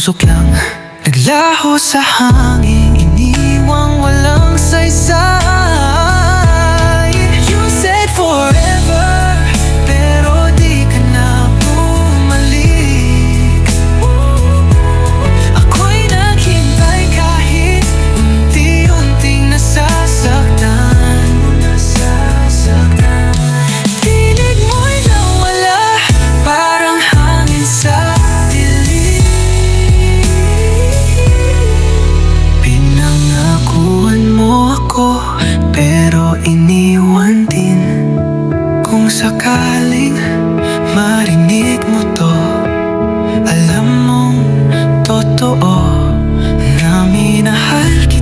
usok lang, naglaho sa hangin, iniwang walang saysay. You said forever, pero di ka na bumalik. Ako'y naghintay kahit unti-unting nasasaktan. Tinig mo'y nawala, parang hangin sa dilim. Pinangakuan mo ako, pero iniwan din. Kung sakaling marinig mo to, alam mong totoo na minahal kita.